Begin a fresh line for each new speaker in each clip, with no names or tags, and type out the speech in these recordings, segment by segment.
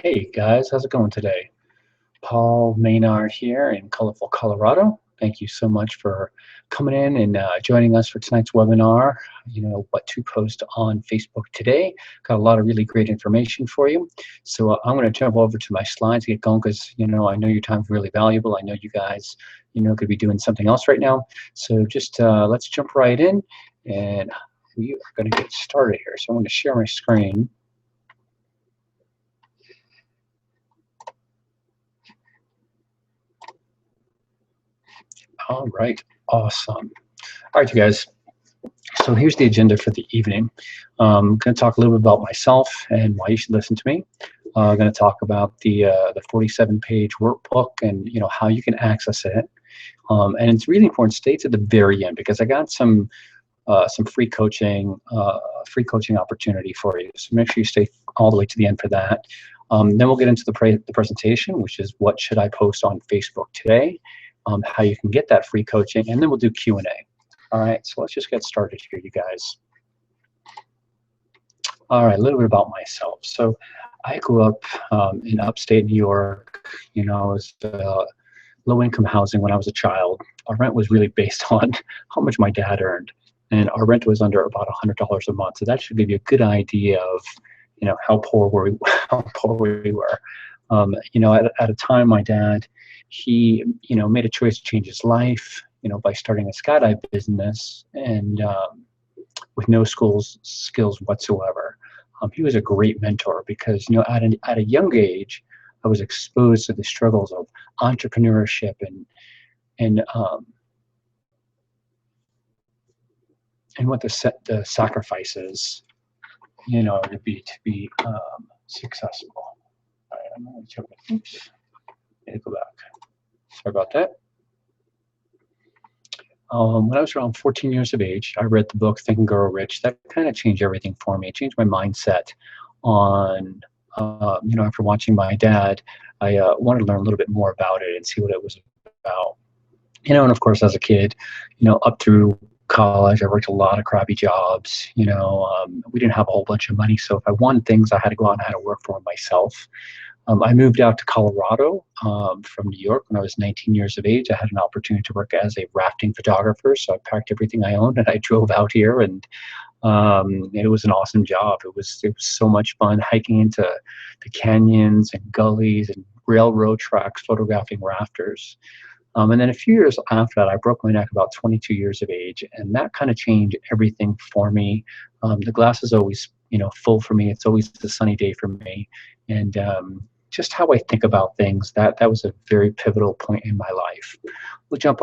Hey guys, how's it going today? Paul Maynard here in colorful Colorado. Thank you so much for coming in and joining us for tonight's webinar. What to post on Facebook today. Got a lot of really great information for you. So I'm going to jump over to my slides to get going because I know your time's really valuable. I know you guys could be doing something else right now. So just let's jump right in, and we are going to get started here. So I'm going to share my screen. All right, awesome. All right, you guys. So here's the agenda for the evening. I'm going to talk a little bit about myself and why you should listen to me. I'm going to talk about the 47-page workbook and how you can access it. And it's really important. Stay to the very end because I got some free coaching opportunity for you. So make sure you stay all the way to the end for that. Then we'll get into the presentation, which is what should I post on Facebook today. How you can get that free coaching, and then we'll do Q&A. All right, so let's just get started here, you guys. All right, a little bit about myself. So I grew up in upstate New York. I was low-income housing when I was a child. Our rent was really based on how much my dad earned, and our rent was under about $100 a month. So that should give you a good idea of how poor we were. At a time, my dad, he made a choice to change his life by starting a skydive business, and with no skills whatsoever. He was a great mentor because at a young age I was exposed to the struggles of entrepreneurship and what the sacrifices to be successful. All right, I'm going to oops. Go back. Sorry about that. When I was around 14 years of age, I read the book Think and Grow Rich. That kind of changed everything for me. It changed my mindset on, after watching my dad, I wanted to learn a little bit more about it and see what it was about. And of course, as a kid, up through college, I worked a lot of crappy jobs. We didn't have a whole bunch of money. So if I wanted things, I had to go out and I had to work for them myself. I moved out to Colorado from New York when I was 19 years of age. I had an opportunity to work as a rafting photographer, so I packed everything I owned and I drove out here, and it was an awesome job. It was so much fun hiking into the canyons and gullies and railroad tracks, photographing rafters. And then a few years after that, I broke my neck about 22 years of age, and that kind of changed everything for me. The glass is always full for me. It's always a sunny day for me, and just how I think about things, that was a very pivotal point in my life. We'll jump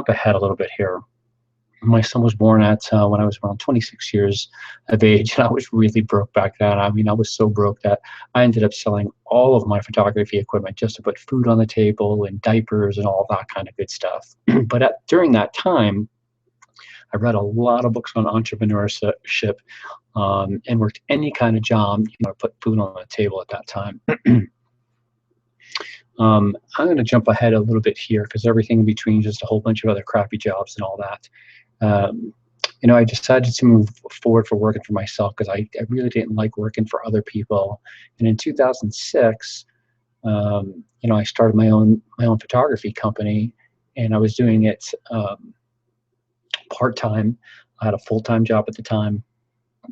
ahead a little bit here. My son was born when I was around 26 years of age, and I was really broke back then. I mean, I was so broke that I ended up selling all of my photography equipment just to put food on the table and diapers and all that kind of good stuff. But during that time, I read a lot of books on entrepreneurship and worked any kind of job, to put food on the table at that time. I'm going to jump ahead a little bit here because everything in between, just a whole bunch of other crappy jobs and all that. I decided to move forward for working for myself because I really didn't like working for other people. And in 2006, I started my own photography company, and I was doing it part-time. I had a full-time job at the time.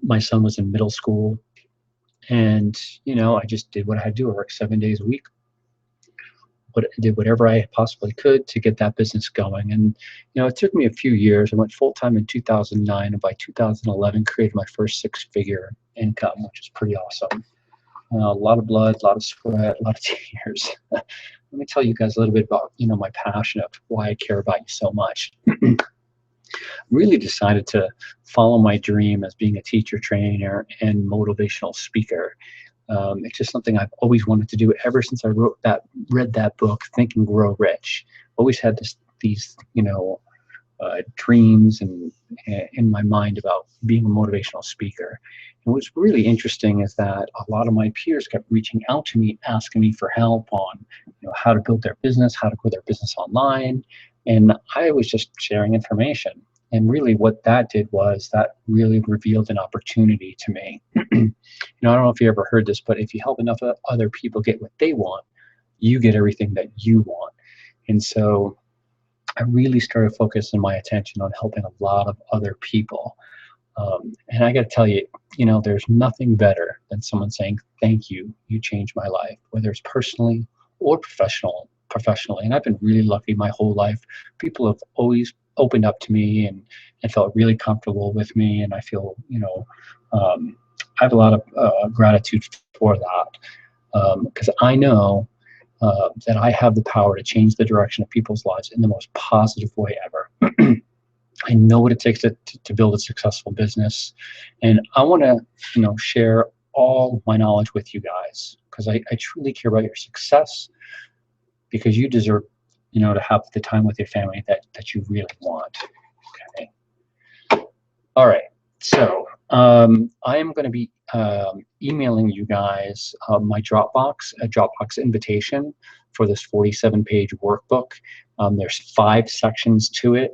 My son was in middle school, and I just did what I had to do. I worked 7 days a week. Did whatever I possibly could to get that business going. And it took me a few years. I went full-time in 2009, and by 2011 created my first six-figure income, which is pretty awesome. A lot of blood, a lot of sweat, a lot of tears. Let me tell you guys a little bit about my passion of why I care about you so much. Really decided to follow my dream as being a teacher, trainer, and motivational speaker. It's just something I've always wanted to do ever since I read that book, Think and Grow Rich. Always had these dreams and in my mind about being a motivational speaker. And what's really interesting is that a lot of my peers kept reaching out to me, asking me for help on how to build their business, how to grow their business online, and I was just sharing information. And really what that did was that really revealed an opportunity to me. You know, I don't know if you ever heard this, but if you help enough other people get what they want, you get everything that you want. And so I really started focusing my attention on helping a lot of other people. And I got to tell you, you know, there's nothing better than someone saying, "Thank you, you changed my life," whether it's personally or professionally. And I've been really lucky my whole life. People have always opened up to me and felt really comfortable with me. And I feel, you know, I have a lot of gratitude for that, because I know that I have the power to change the direction of people's lives in the most positive way ever. I know what it takes to build a successful business, and I want to, you know, share all my knowledge with you guys because I truly care about your success, because you deserve, you know, to have the time with your family that you really want. Okay. All right. So I am going to be emailing you guys my a Dropbox invitation for this 47-page workbook. There's 5 sections to it.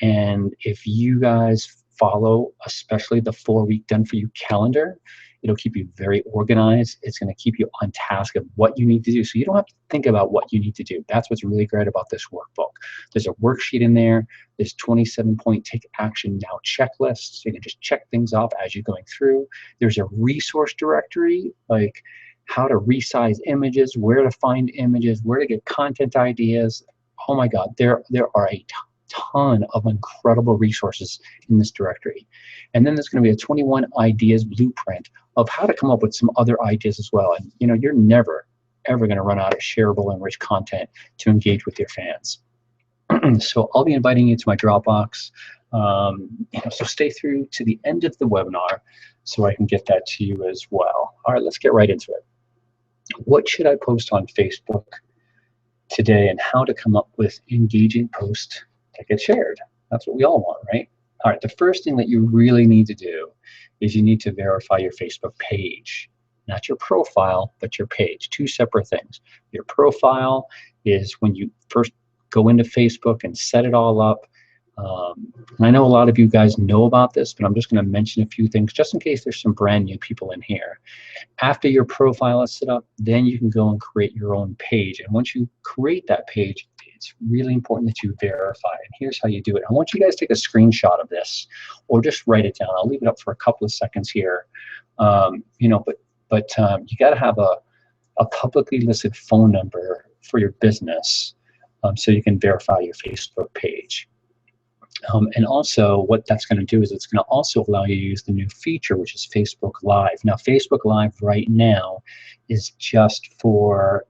And if you guys follow, especially the 4-week done for you calendar, it'll keep you very organized. It's going to keep you on task of what you need to do. So you don't have to think about what you need to do. That's what's really great about this workbook. There's a worksheet in there. There's 27-point take action now checklists. So you can just check things off as you're going through. There's a resource directory, like how to resize images, where to find images, where to get content ideas. Oh my God, there are a ton of incredible resources in this directory. And then there's going to be a 21 ideas blueprint of how to come up with some other ideas as well. And you know, you're never ever going to run out of shareable and rich content to engage with your fans. So I'll be inviting you to my Dropbox. You know, so stay through to the end of the webinar so I can get that to you as well. All right, let's get right into it. What should I post on Facebook today, and how to come up with engaging posts that get shared? That's what we all want, right? All right, the first thing that you really need to do is you need to verify your Facebook page. Not your profile, but your page. 2 separate things. Your profile is when you first go into Facebook and set it all up. And I know a lot of you guys know about this, but I'm just going to mention a few things just in case there's some brand new people in here. After your profile is set up, then you can go and create your own page. And once you create that page, it's really important that you verify. And here's how you do it. I want you guys to take a screenshot of this or just write it down. I'll leave it up for a couple of seconds here. You know, but you got to have a publicly listed phone number for your business, so you can verify your Facebook page. And also what that's going to do is it's going to also allow you to use the new feature, which is Facebook Live. Now, Facebook Live right now is just for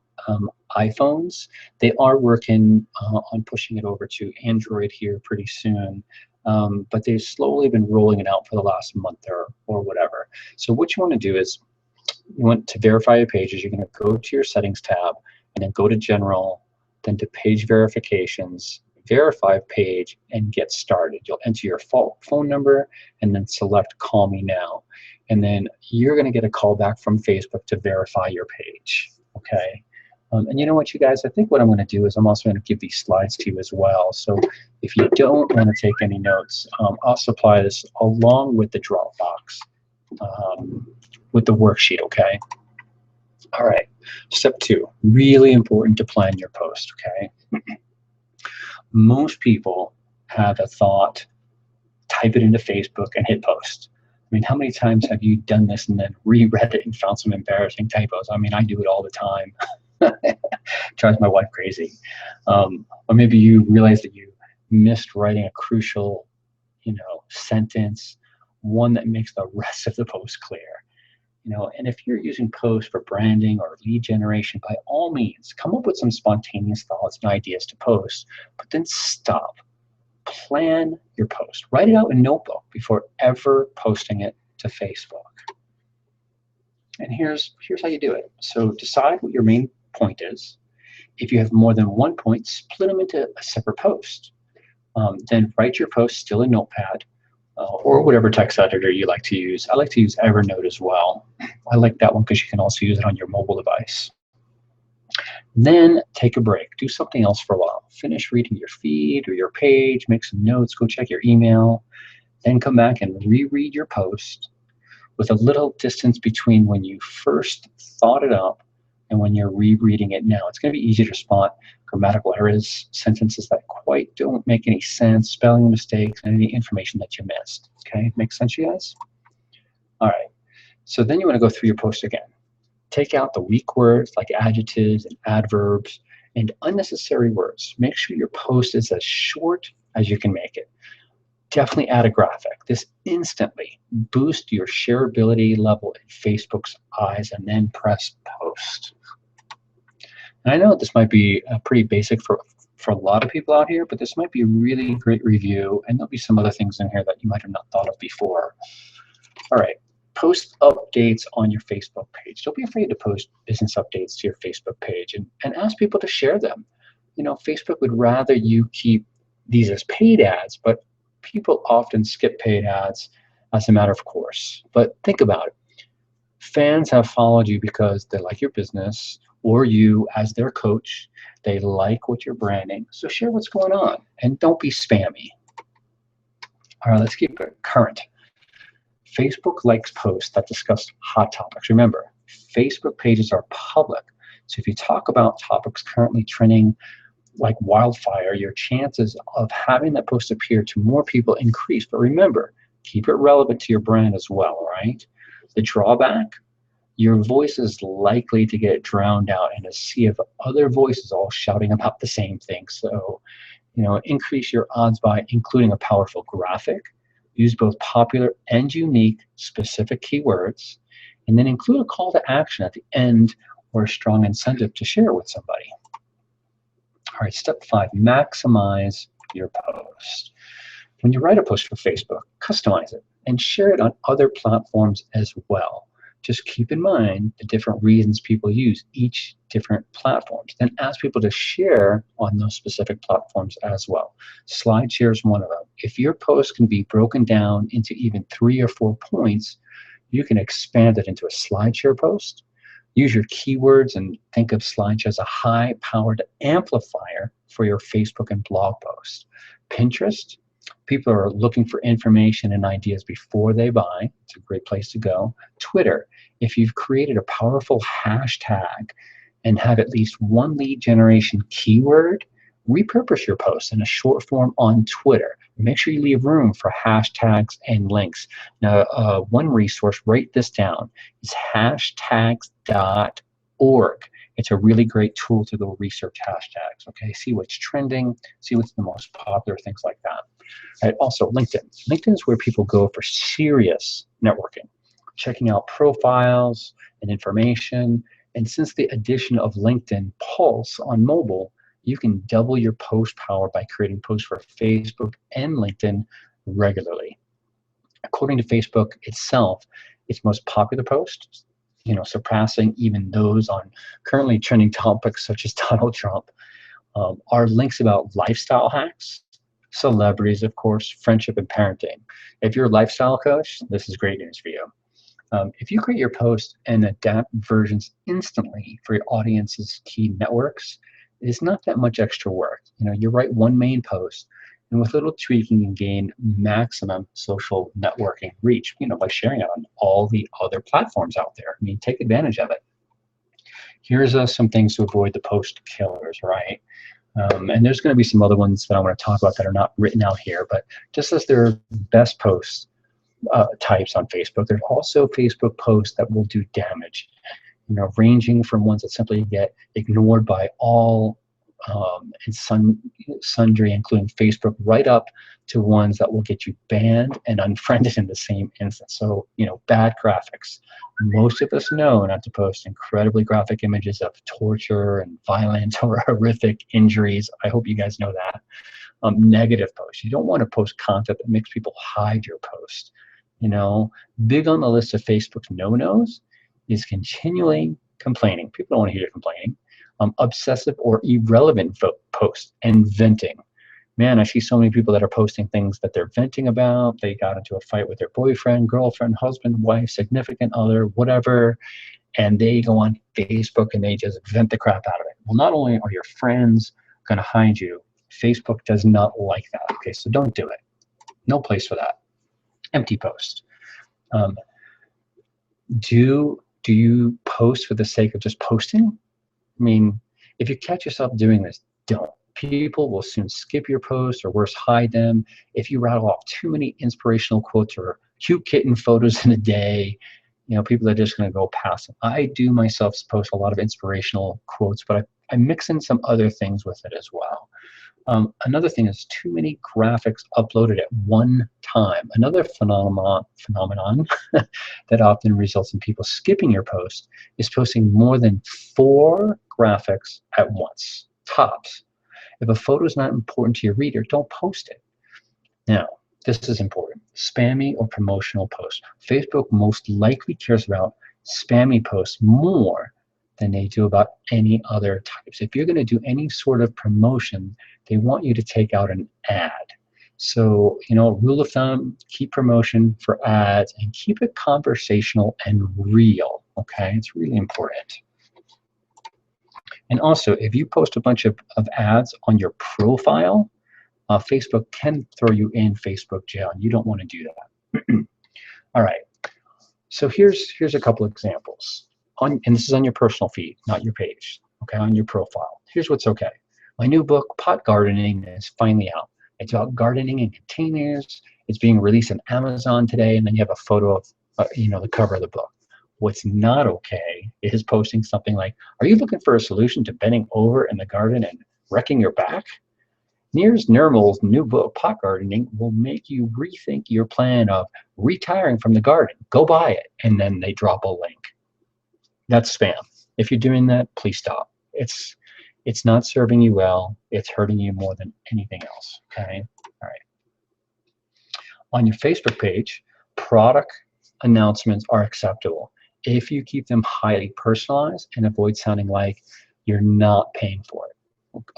iPhones. They are working on pushing it over to Android here pretty soon. But they've slowly been rolling it out for the last month or whatever. So what you want to do is you want to verify your pages. You're going to go to your settings tab and then go to general, then to page verifications, verify page, and get started. You'll enter your phone number and then select call me now. And then you're going to get a call back from Facebook to verify your page. Okay. And you know what, you guys, I think what I'm going to do is I'm also going to give these slides to you as well. So if you don't want to take any notes, I'll supply this along with the Dropbox, with the worksheet, okay? All right, step 2, really important to plan your post, okay? Most people have a thought, type it into Facebook and hit post. I mean, how many times have you done this and then reread it and found some embarrassing typos? I mean, I do it all the time. Drives my wife crazy. Or maybe you realize that you missed writing a crucial, you know, sentence, one that makes the rest of the post clear. You know, and if you're using posts for branding or lead generation, by all means, come up with some spontaneous thoughts and ideas to post, but then stop. Plan your post. Write it out in a notebook before ever posting it to Facebook. And here's how you do it. So decide what your main point is. If you have more than one point, split them into a separate post. Then write your post still in Notepad, or whatever text editor you like to use. I like to use Evernote as well. I like that one because you can also use it on your mobile device. Then take a break. Do something else for a while. Finish reading your feed or your page, make some notes, go check your email, then come back and reread your post with a little distance between when you first thought it up and when you're rereading it now. It's going to be easy to spot grammatical errors, sentences that quite don't make any sense, spelling mistakes, and any information that you missed. Okay, makes sense, you guys? All right, so then you want to go through your post again. Take out the weak words like adjectives and adverbs and unnecessary words. Make sure your post is as short as you can make it. Definitely add a graphic. This instantly boosts your shareability level in Facebook's eyes, and then press post. And I know this might be pretty basic for a lot of people out here, but this might be a really great review, and there'll be some other things in here that you might have not thought of before. All right, post updates on your Facebook page. Don't be afraid to post business updates to your Facebook page and ask people to share them. You know, Facebook would rather you keep these as paid ads, but people often skip paid ads as a matter of course. But think about it. Fans have followed you because they like your business or you as their coach. They like what you're branding. So share what's going on and don't be spammy. All right, let's keep it current. Facebook likes posts that discuss hot topics. Remember, Facebook pages are public. So if you talk about topics currently trending like wildfire, your chances of having that post appear to more people increase. But remember, keep it relevant to your brand as well, right? The drawback, your voice is likely to get drowned out in a sea of other voices all shouting about the same thing. So, you know, increase your odds by including a powerful graphic, use both popular and unique specific keywords, and then include a call to action at the end or a strong incentive to share with somebody. All right, step 5, maximize your post. When you write a post for Facebook, customize it and share it on other platforms as well. Just keep in mind the different reasons people use each different platforms. Then ask people to share on those specific platforms as well. SlideShare is one of them. If your post can be broken down into even 3 or 4 points, you can expand it into a SlideShare post. Use your keywords and think of SlideShare as a high-powered amplifier for your Facebook and blog posts. Pinterest, people are looking for information and ideas before they buy. It's a great place to go. Twitter, if you've created a powerful hashtag and have at least one lead generation keyword, repurpose your post in a short form on Twitter. Make sure you leave room for hashtags and links. Now, one resource, write this down, is hashtags.org. It's a really great tool to go research hashtags, okay? See what's trending, see what's the most popular, things like that. Right, also, LinkedIn. LinkedIn is where people go for serious networking, checking out profiles and information. And since the addition of LinkedIn Pulse on mobile, you can double your post power by creating posts for Facebook and LinkedIn regularly. According to Facebook itself, its most popular posts, you know, surpassing even those on currently trending topics such as Donald Trump, are links about lifestyle hacks, celebrities, of course, friendship, and parenting. If you're a lifestyle coach, this is great news for you. If you create your post and adapt versions instantly for your audience's key networks, it's not that much extra work. You know, you write one main post, and with little tweaking, you can gain maximum social networking reach, you know, by sharing it on all the other platforms out there. I mean, take advantage of it. Here's some things to avoid the post killers, right? And there's going to be some other ones that I want to talk about that are not written out here, but just as there are best posts types on Facebook, there's also Facebook posts that will do damage, you know, ranging from ones that simply get ignored by all and sundry, including Facebook, right up to ones that will get you banned and unfriended in the same instance. So, you know, bad graphics. Most of us know not to post incredibly graphic images of torture and violent or horrific injuries. I hope you guys know that. Negative posts. You don't want to post content that makes people hide your post. You know, big on the list of Facebook's no-nos is continually complaining. People don't want to hear you complaining. Obsessive or irrelevant posts and venting. Man, I see so many people that are posting things that they're venting about. They got into a fight with their boyfriend, girlfriend, husband, wife, significant other, whatever, and they go on Facebook and they just vent the crap out of it. Well, not only are your friends going to hide you, Facebook does not like that. Okay, so don't do it. No place for that. Empty post. Um, do you post for the sake of just posting? I mean, if you catch yourself doing this, don't. People will soon skip your post or worse, hide them. If you rattle off too many inspirational quotes or cute kitten photos in a day, people are just going to go past them. I do myself post a lot of inspirational quotes, but I mix in some other things with it as well. Another thing is too many graphics uploaded at one time. Another phenomenon that often results in people skipping your post is posting more than 4 graphics at once, tops. If a photo is not important to your reader, don't post it. Now, this is important. Spammy or promotional posts. Facebook most likely cares about spammy posts more than they do about any other types. If you're going to do any sort of promotion, they want you to take out an ad. So, rule of thumb, keep promotion for ads and keep it conversational and real, okay? It's really important. And also, if you post a bunch of ads on your profile, Facebook can throw you in Facebook jail, and you don't want to do that. All right, so here's a couple of examples. And this is on your personal feed, not your page, okay, on your profile. Here's what's okay. My new book, Pot Gardening, is finally out. It's about gardening in containers. It's being released on Amazon today, and then you have a photo of, the cover of the book. What's not okay is posting something like, are you looking for a solution to bending over in the garden and wrecking your back? Piers Nirmal's new book, Pot Gardening, will make you rethink your plan of retiring from the garden. Go buy it. And then they drop a link. That's spam. If you're doing that, please stop. It's not serving you well. It's hurting you more than anything else. Okay? All right. On your Facebook page, product announcements are acceptable if you keep them highly personalized and avoid sounding like you're not paying for it,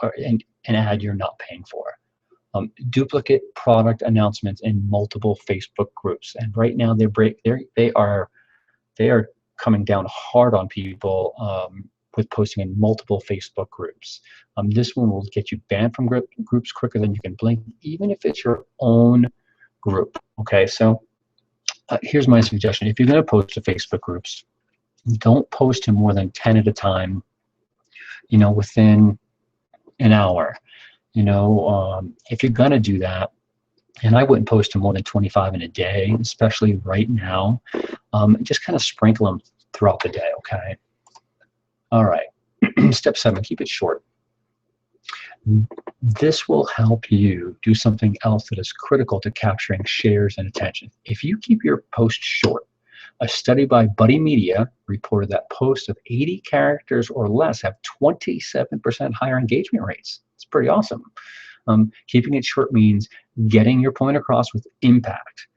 or an ad you're not paying for. Duplicate product announcements in multiple Facebook groups, and right now they are coming down hard on people with posting in multiple Facebook groups. This one will get you banned from groups quicker than you can blink, even if it's your own group. Okay, so here's my suggestion. If you're going to post to Facebook groups, don't post to more than 10 at a time, within an hour. If you're going to do that, and I wouldn't post to more than 25 in a day, especially right now, just kind of sprinkle them throughout the day, okay? All right, step 7, keep it short. This will help you do something else that is critical to capturing shares and attention. If you keep your post short, a study by Buddy Media reported that posts of 80 characters or less have 27% higher engagement rates. It's pretty awesome. Keeping it short means getting your point across with impact.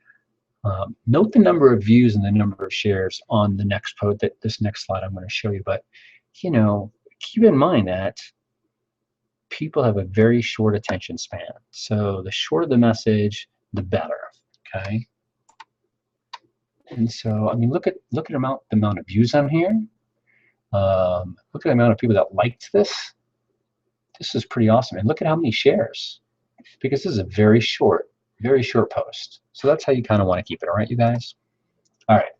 Note the number of views and the number of shares on the next post, this next slide I'm going to show you, but keep in mind that people have a very short attention span. So the shorter the message, the better, okay? And so, I mean, look at the amount of views on here. Look at the amount of people that liked this. This is pretty awesome. And look at how many shares, because this is a very short post. So that's how you kind of want to keep it, all right, you guys? All right.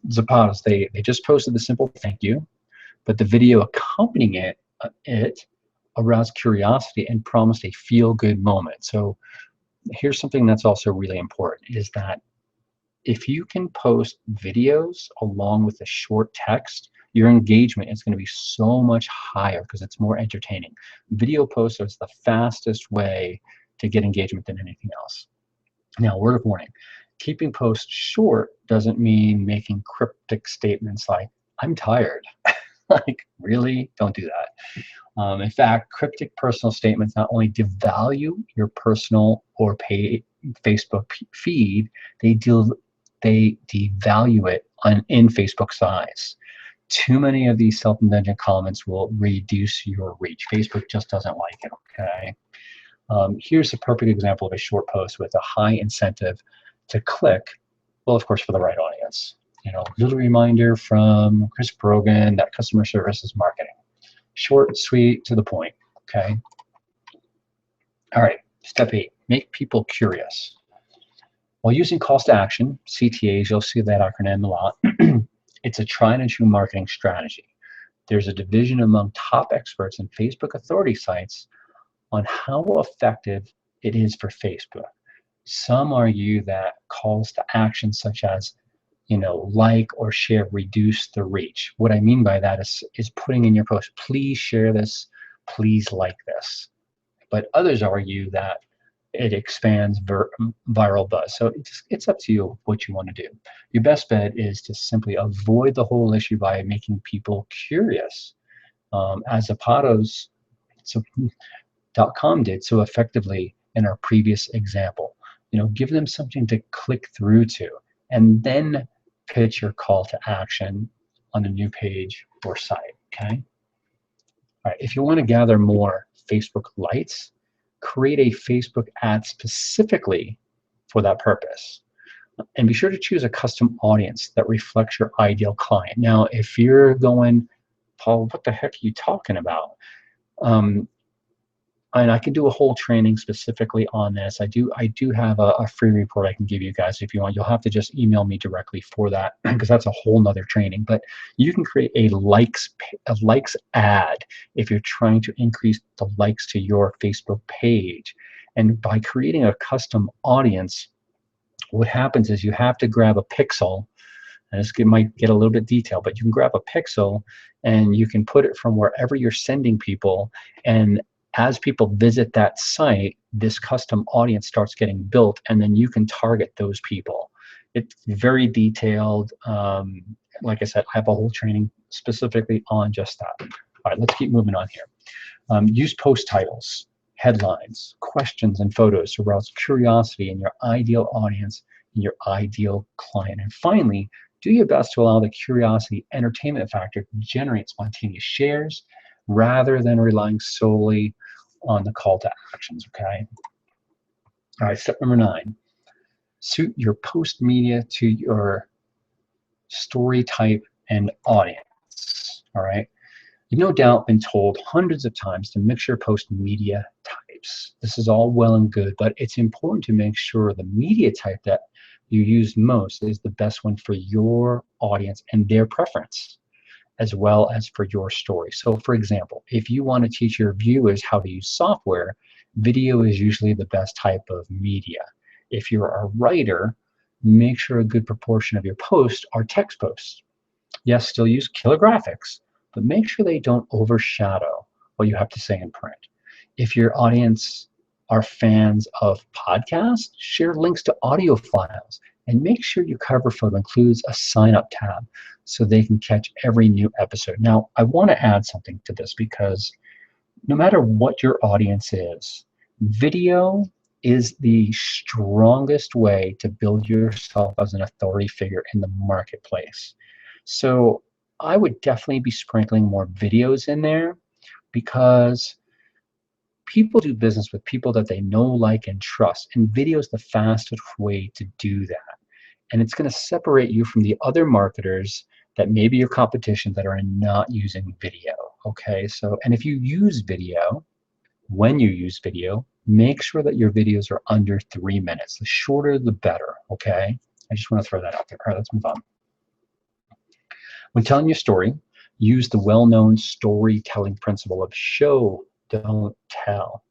Zapatos, they just posted the simple thank you, but the video accompanying it aroused curiosity and promised a feel-good moment. So here's something that's also really important, is that if you can post videos along with a short text, your engagement is going to be so much higher because it's more entertaining. Video posts is the fastest way to get engagement than anything else. Now, word of warning, keeping posts short doesn't mean making cryptic statements like, I'm tired. Like, really? Don't do that. In fact, cryptic personal statements not only devalue your personal or paid Facebook feed, they devalue it in Facebook's eyes. Too many of these self-indulgent comments will reduce your reach. Facebook just doesn't like it, okay? Here's a perfect example of a short post with a high incentive to click, well, of course, for the right audience. Little reminder from Chris Brogan that customer service is marketing. Short, sweet, to the point. Okay. All right. Step 8, make people curious. While using calls to action, CTAs, you'll see that acronym a lot. It's a tried and true marketing strategy. There's a division among top experts and Facebook authority sites on how effective it is for Facebook. Some argue that calls to action such as, like or share, reduce the reach. What I mean by that is putting in your post, please share this, please like this. But others argue that it expands viral buzz. So it's up to you what you want to do. Your best bet is to simply avoid the whole issue by making people curious, as Zapatos .com did so effectively in our previous example. Give them something to click through to, and then pitch your call to action on a new page or site. Okay. All right. If you want to gather more Facebook lights, create a Facebook ad specifically for that purpose. And be sure to choose a custom audience that reflects your ideal client. Now, if you're going, Paul, what the heck are you talking about? And I can do a whole training specifically on this. I do have a free report I can give you guys if you want. You'll have to just email me directly for that, because that's a whole nother training. But you can create a likes ad if you're trying to increase the likes to your Facebook page. And by creating a custom audience, what happens is you have to grab a pixel, and this might get a little bit detailed, but you can grab a pixel and you can put it from wherever you're sending people, and as people visit that site, this custom audience starts getting built, and then you can target those people. It's very detailed. Like I said, I have a whole training specifically on just that. All right, let's keep moving on here. Use post titles, headlines, questions, and photos to arouse curiosity in your ideal audience and your ideal client. And finally, do your best to allow the curiosity entertainment factor to generate spontaneous shares rather than relying solely on the call to actions. Okay. All right, step number 9, suit your post media to your story type and audience. All right. You've no doubt been told hundreds of times to mix your post media types. This is all well and good, but it's important to make sure the media type that you use most is the best one for your audience and their preference, as well as for your story. So for example, if you want to teach your viewers how to use software, video is usually the best type of media. If you're a writer, make sure a good proportion of your posts are text posts. Yes, still use killer graphics, but make sure they don't overshadow what you have to say in print. If your audience are fans of podcasts, share links to audio files, and make sure your cover photo includes a sign-up tab so they can catch every new episode. Now, I want to add something to this, because no matter what your audience is, video is the strongest way to build yourself as an authority figure in the marketplace. So I would definitely be sprinkling more videos in there, because people do business with people that they know, like, and trust. And video is the fastest way to do that. And it's going to separate you from the other marketers that may be your competition that are not using video. Okay, so, and if you use video, when you use video, make sure that your videos are under 3 minutes. The shorter, the better. Okay, I just want to throw that out there. All right, let's move on. When telling your story, use the well-known storytelling principle of show, don't tell.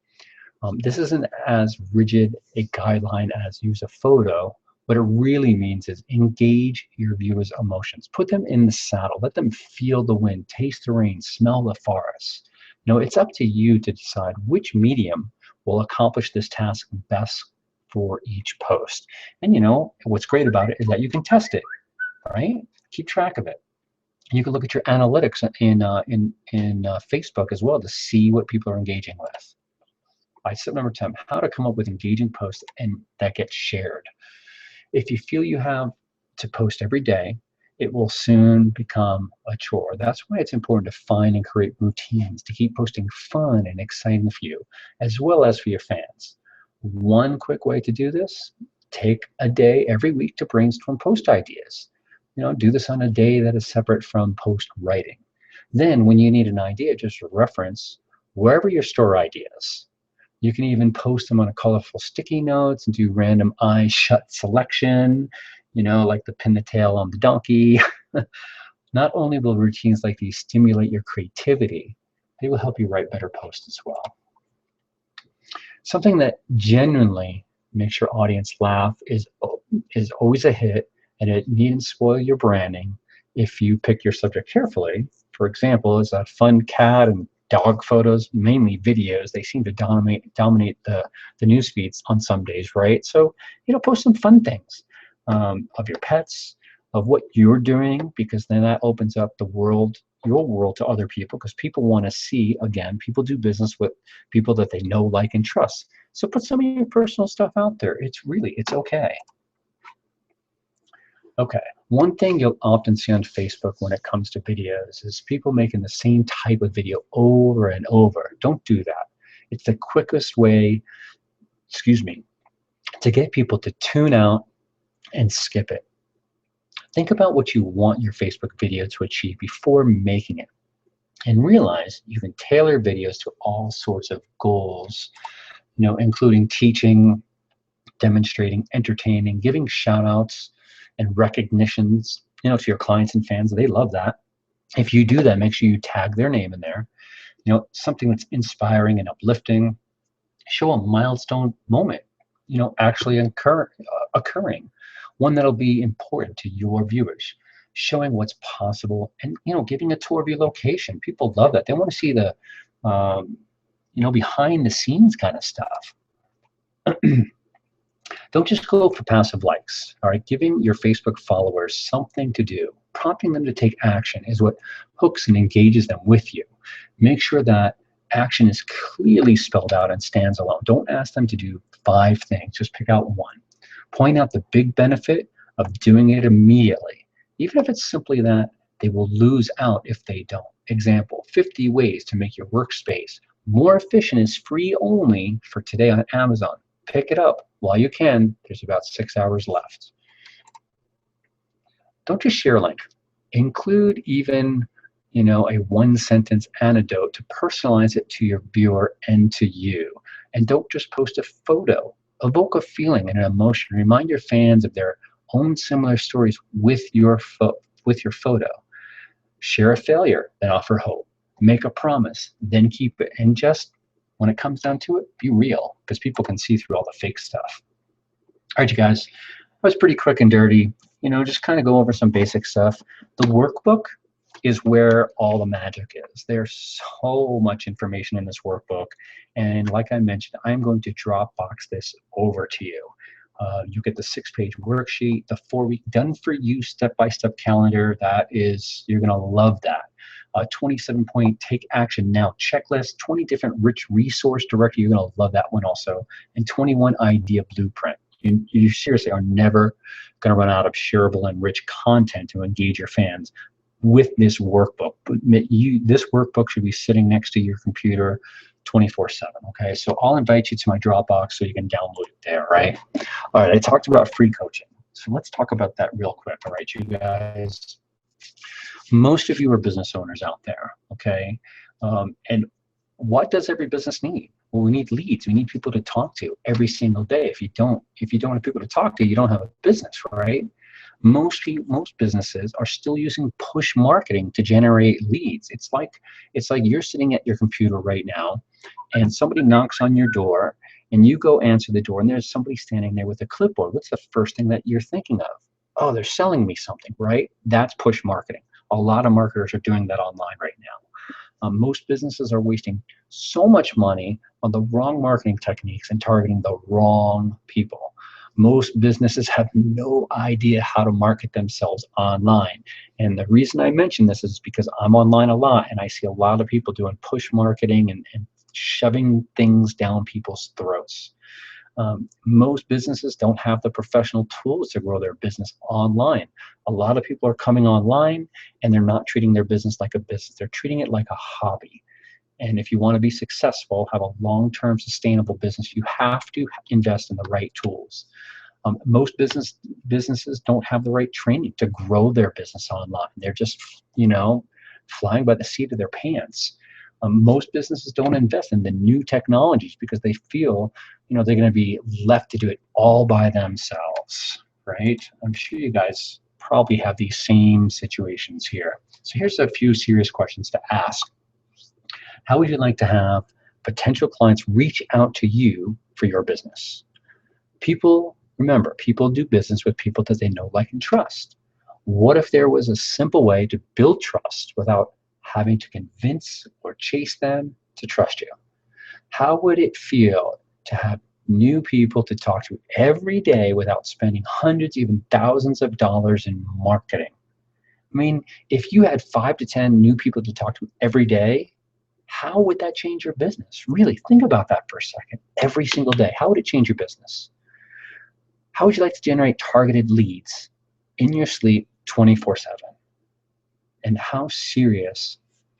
This isn't as rigid a guideline as use a photo. What it really means is engage your viewers' emotions. Put them in the saddle. Let them feel the wind, taste the rain, smell the forest. It's up to you to decide which medium will accomplish this task best for each post. And what's great about it is that you can test it, right? Keep track of it. You can look at your analytics in Facebook as well to see what people are engaging with. All right, step number 10, how to come up with engaging posts and that get shared. If you feel you have to post every day, it will soon become a chore. That's why it's important to find and create routines to keep posting fun and exciting for you, as well as for your fans. One quick way to do this, take a day every week to brainstorm post ideas. Do this on a day that is separate from post writing. Then when you need an idea, just reference wherever your store ideas. You can even post them on a colorful sticky notes and do random eyes shut selection, like the pin the tail on the donkey. Not only will routines like these stimulate your creativity, they will help you write better posts as well. Something that genuinely makes your audience laugh is always a hit, and it needn't spoil your branding if you pick your subject carefully. For example, is a fun cat and dog photos, mainly videos. They seem to dominate the news feeds on some days, right? So, post some fun things of your pets, of what you're doing, because then that opens up your world to other people, because people want to see, again, people do business with people that they know, like, and trust. So put some of your personal stuff out there. It's okay. Okay, one thing you'll often see on Facebook when it comes to videos is people making the same type of video over and over. Don't do that. It's the quickest way, to get people to tune out and skip it. Think about what you want your Facebook video to achieve before making it, and realize you can tailor videos to all sorts of goals, including teaching, demonstrating, entertaining, giving shout outs and recognitions, to your clients and fans. They love that. If you do that, make sure you tag their name in there. Something that's inspiring and uplifting. Show a milestone moment, actually occurring. One that'll be important to your viewers. Showing what's possible, and giving a tour of your location. People love that. They want to see the behind the scenes kind of stuff. Don't just go for passive likes. All right, giving your Facebook followers something to do, prompting them to take action, is what hooks and engages them with you. Make sure that action is clearly spelled out and stands alone. Don't ask them to do 5 things. Just pick out one. Point out the big benefit of doing it immediately, even if it's simply that they will lose out if they don't. Example, 50 ways to make your workspace more efficient is free only for today on Amazon. Pick it up while you can. There's about 6 hours left. Don't just share a link. Include even, a one-sentence anecdote to personalize it to your viewer and to you. And don't just post a photo. Evoke a feeling and an emotion. Remind your fans of their own similar stories with your photo. Share a failure, then offer hope. Make a promise, then keep it. And just when it comes down to it, be real, because people can see through all the fake stuff. All right, you guys, that was pretty quick and dirty. Just kind of go over some basic stuff. The workbook is where all the magic is. There's so much information in this workbook. And like I mentioned, I'm going to Dropbox this over to you. You get the 6-page worksheet, the 4-week done-for-you step-by-step calendar. You're going to love that. 27-point take action now checklist, 20 different rich resource directory. You're going to love that one also. And 21 idea blueprint. You seriously are never going to run out of shareable and rich content to engage your fans with this workbook. But this workbook should be sitting next to your computer 24/7. Okay, so I'll invite you to my Dropbox so you can download it there, right? All right, I talked about free coaching. So let's talk about that real quick. All right, you guys. Most of you are business owners out there, okay? And what does every business need? Well, we need leads. We need people to talk to every single day. If you don't have people to talk to, you don't have a business, right? Most businesses are still using push marketing to generate leads. It's like you're sitting at your computer right now, and somebody knocks on your door, and you go answer the door, and there's somebody standing there with a clipboard. What's the first thing that you're thinking of? Oh, they're selling me something, right? That's push marketing. A lot of marketers are doing that online right now. Most businesses are wasting so much money on the wrong marketing techniques and targeting the wrong people. Most businesses have no idea how to market themselves online. And the reason I mention this is because I'm online a lot, and I see a lot of people doing push marketing and shoving things down people's throats. Most businesses don't have the professional tools to grow their business online. A lot of people are coming online, and they're not treating their business like a business. They're treating it like a hobby. And if you want to be successful, have a long-term sustainable business, you have to invest in the right tools. Most businesses don't have the right training to grow their business online. They're just, flying by the seat of their pants. Most businesses don't invest in the new technologies because they feel, they're going to be left to do it all by themselves, right? I'm sure you guys probably have these same situations here. So here's a few serious questions to ask. How would you like to have potential clients reach out to you for your business? Remember, people do business with people that they know, like, and trust. What if there was a simple way to build trust without having to convince or chase them to trust you? How would it feel to have new people to talk to every day without spending hundreds, even thousands of dollars in marketing? I mean, if you had 5 to 10 new people to talk to every day, how would that change your business? Really, think about that for a second. Every single day, how would it change your business? How would you like to generate targeted leads in your sleep 24/7? And how serious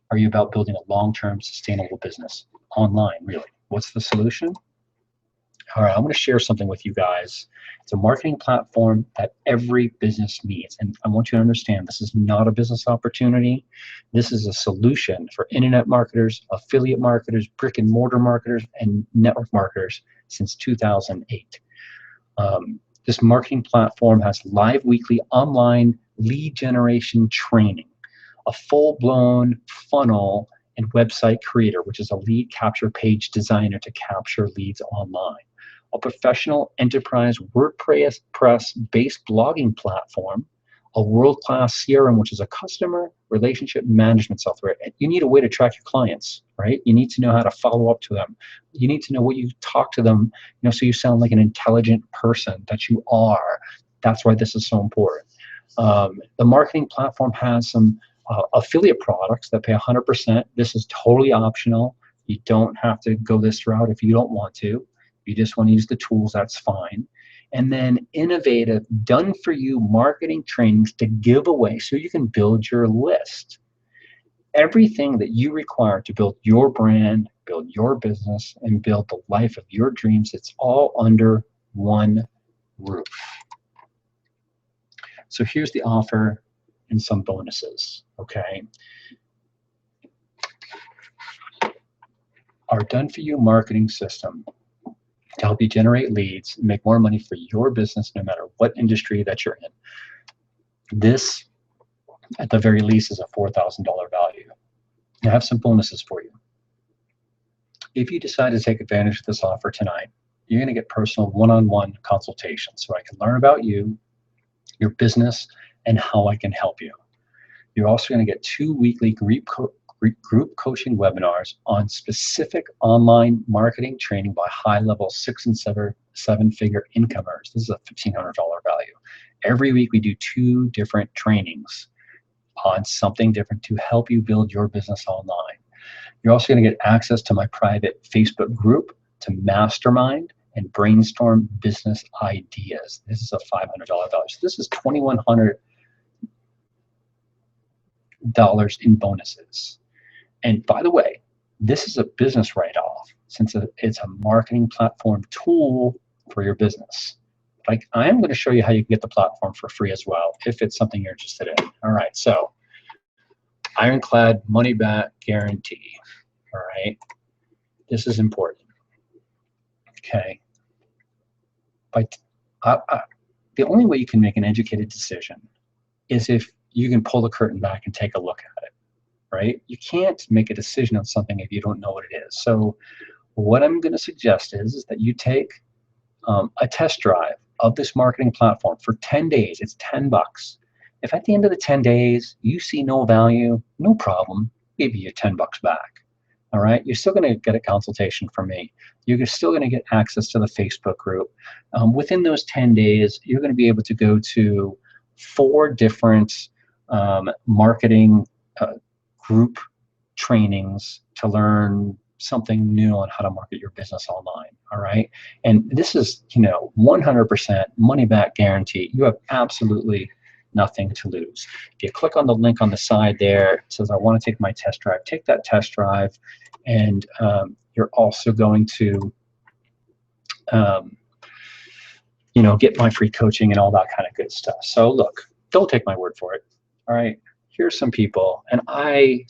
are you about building a long-term sustainable business online, really? What's the solution? All right, I'm going to share something with you guys. It's a marketing platform that every business needs. And I want you to understand, this is not a business opportunity. This is a solution for internet marketers, affiliate marketers, brick and mortar marketers, and network marketers since 2008. This marketing platform has live weekly online lead generation training, a full-blown funnel and website creator, which is a lead capture page designer to capture leads online, a professional enterprise WordPress-based blogging platform, a world-class CRM, which is a customer relationship management software. You need a way to track your clients, right? You need to know how to follow up to them. You need to know what you talk to them, so you sound like an intelligent person that you are. That's why this is so important. The marketing platform has some affiliate products that pay 100%. This is totally optional. You don't have to go this route if you don't want to. You just want to use the tools, that's fine. And then innovative, done-for-you marketing trainings to give away so you can build your list. Everything that you require to build your brand, build your business, and build the life of your dreams, it's all under one roof. So here's the offer and some bonuses, okay? Our done-for-you marketing system to help you generate leads and make more money for your business no matter what industry that you're in. This, at the very least, is a $4,000 value. I have some bonuses for you. If you decide to take advantage of this offer tonight, you're going to get personal one-on-one consultations so I can learn about you, your business, and how I can help you. You're also going to get 2 weekly group coaching webinars on specific online marketing training by high-level 6- and 7-figure income earners. This is a $1,500 value. Every week we do 2 different trainings on something different to help you build your business online. You're also going to get access to my private Facebook group to mastermind and brainstorm business ideas. This is a $500 value. So this is $2,100 in bonuses. And by the way, this is a business write-off since it's a marketing platform tool for your business. Like, I am going to show you how you can get the platform for free as well, if it's something you're interested in. All right, so ironclad money-back guarantee. All right, this is important. Okay, but the only way you can make an educated decision is if you can pull the curtain back and take a look at it. Right? You can't make a decision on something if you don't know what it is. So what I'm going to suggest is that you take a test drive of this marketing platform for 10 days. It's $10. If at the end of the 10 days you see no value, no problem, give you your $10 back. All right? You're still going to get a consultation from me. You're still going to get access to the Facebook group. Within those 10 days, you're going to be able to go to 4 different marketing group trainings to learn something new on how to market your business online. All right, and this is 100% money back guarantee. You have absolutely nothing to lose. If you click on the link on the side there, it says I want to take my test drive. Take that test drive, and you're also going to get my free coaching and all that kind of good stuff. So look, don't take my word for it. All right. here's some people, and I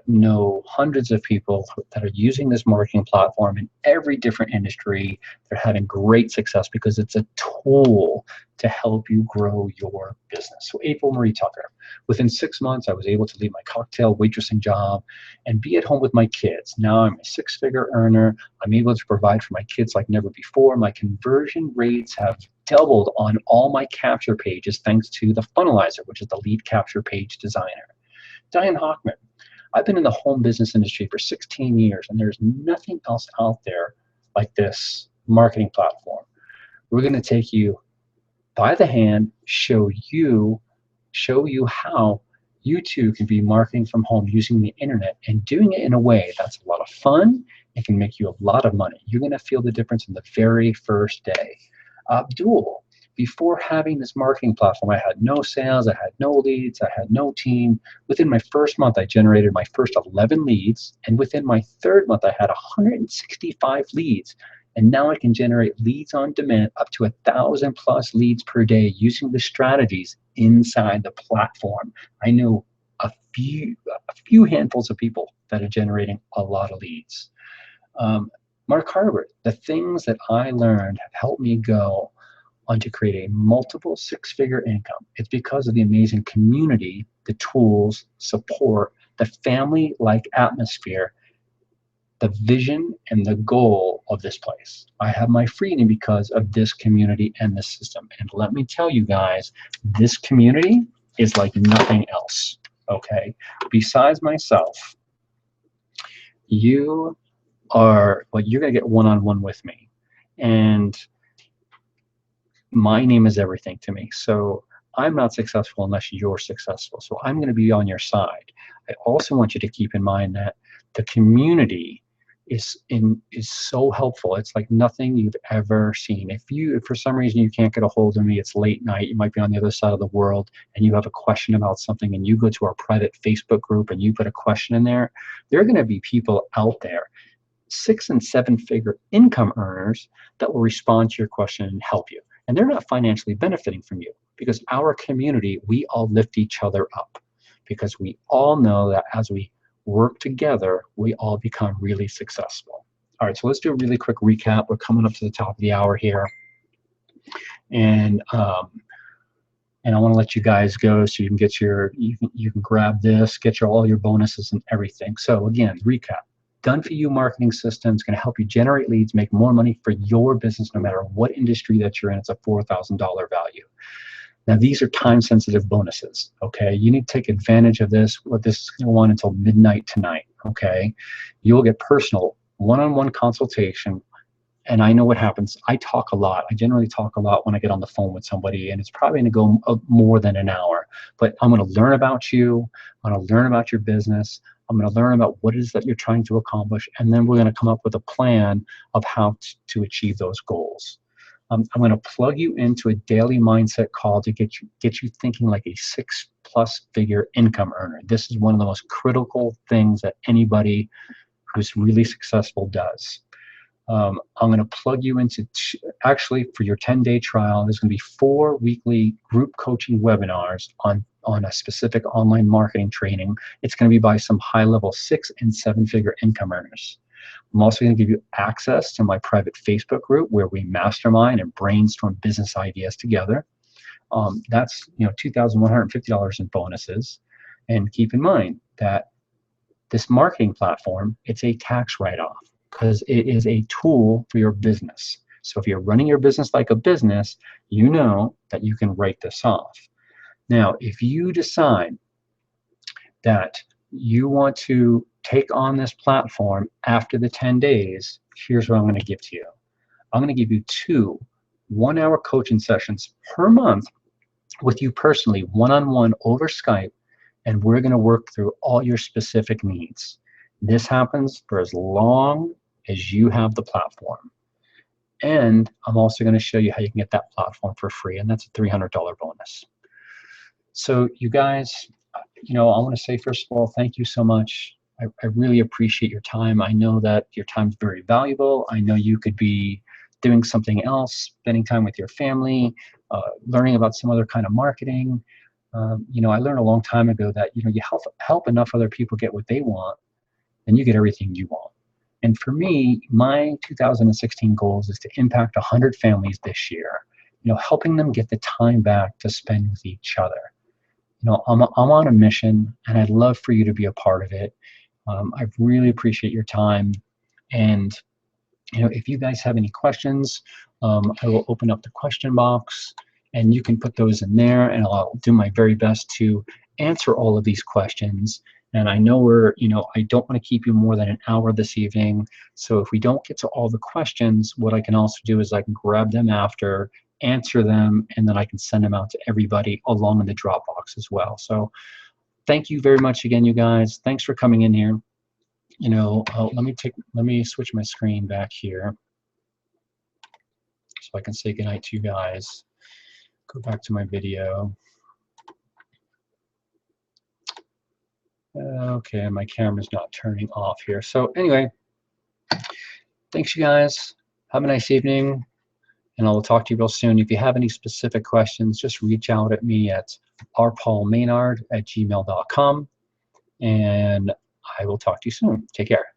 know hundreds of people that are using this marketing platform in every different industry. They're having great success because it's a tool to help you grow your business. So April Marie Tucker, within 6 months, I was able to leave my cocktail waitressing job and be at home with my kids. Now I'm a six-figure earner. I'm able to provide for my kids like never before. My conversion rates have doubled on all my capture pages thanks to the Funnelizer, which is the lead capture page designer. Diane Hockman, I've been in the home business industry for 16 years, and there's nothing else out there like this marketing platform. We're going to take you by the hand, show you how you too can be marketing from home using the internet and doing it in a way that's a lot of fun. It can make you a lot of money. You're going to feel the difference in the very first day. Abdul, before having this marketing platform, I had no sales, I had no leads, I had no team. Within my first month, I generated my first 11 leads, and within my third month, I had 165 leads. And now I can generate leads on demand up to 1,000 plus leads per day using the strategies inside the platform. I know a few handfuls of people that are generating a lot of leads. Mark Harvard, the things that I learned have helped me go on to create a multiple six-figure income. It's because of the amazing community, the tools, support, the family-like atmosphere, the vision and the goal of this place. I have my freedom because of this community and this system. And let me tell you guys, this community is like nothing else, okay? Besides myself, you're gonna get one-on-one with me. And my name is everything to me. So I'm not successful unless you're successful. So I'm gonna be on your side. I also want you to keep in mind that the community is so helpful. It's like nothing you've ever seen. If for some reason you can't get a hold of me, it's late night, you might be on the other side of the world, and you have a question about something, and you go to our private Facebook group and you put a question in there, there are going to be people out there, 6- and 7-figure income earners, that will respond to your question and help you. And they're not financially benefiting from you, because our community, we all lift each other up, because we all know that as we work together, we all become really successful. All right, so let's do a really quick recap. We're coming up to the top of the hour here. And I want to let you guys go so you can get you can grab this, get all your bonuses and everything. So again, recap. Done for you marketing system is going to help you generate leads, make more money for your business no matter what industry that you're in. It's a $4,000 value. Now, these are time-sensitive bonuses, okay? You need to take advantage of this. This is going to go on until midnight tonight, okay? You will get personal one-on-one consultation, and I know what happens. I talk a lot. I generally talk a lot when I get on the phone with somebody, and it's probably going to go more than an hour. But I'm going to learn about you. I'm going to learn about your business. I'm going to learn about what it is that you're trying to accomplish, and then we're going to come up with a plan of how to achieve those goals. I'm going to plug you into a daily mindset call to get you thinking like a 6+ figure income earner. This is one of the most critical things that anybody who's really successful does. I'm going to plug you into, actually for your 10-day trial, there's going to be 4 weekly group coaching webinars on a specific online marketing training. It's going to be by some high-level 6- and 7-figure income earners. I'm also going to give you access to my private Facebook group where we mastermind and brainstorm business ideas together. That's $2,150 in bonuses. And keep in mind that this marketing platform, it's a tax write-off because it is a tool for your business. So if you're running your business like a business, you know that you can write this off. Now, if you decide that you want to take on this platform after the 10 days, here's what I'm going to give to you. I'm going to give you 2 one-hour coaching sessions per month with you personally, one-on-one over Skype, and we're going to work through all your specific needs. This happens for as long as you have the platform. And I'm also going to show you how you can get that platform for free, and that's a $300 bonus. So you guys, I want to say, first of all, thank you so much. I really appreciate your time. I know that your time is very valuable. I know you could be doing something else, spending time with your family, learning about some other kind of marketing. I learned a long time ago that you help enough other people get what they want, and you get everything you want. And for me, my 2016 goals is to impact 100 families this year. Helping them get the time back to spend with each other. I'm on a mission, and I'd love for you to be a part of it. I really appreciate your time, and if you guys have any questions, I will open up the question box and you can put those in there, and I'll do my very best to answer all of these questions. And I know I don't want to keep you more than an hour this evening. So if we don't get to all the questions, what I can also do is I can grab them after, answer them, and then I can send them out to everybody along in the Dropbox as well. So thank you very much again, you guys. Thanks for coming in here. Let me switch my screen back here so I can say goodnight to you guys. Go back to my video. Okay, my camera's not turning off here. So anyway, thanks you guys. Have a nice evening, and I will talk to you real soon. If you have any specific questions, just reach out at me at rpaulmaynard@gmail.com, and I will talk to you soon. Take care.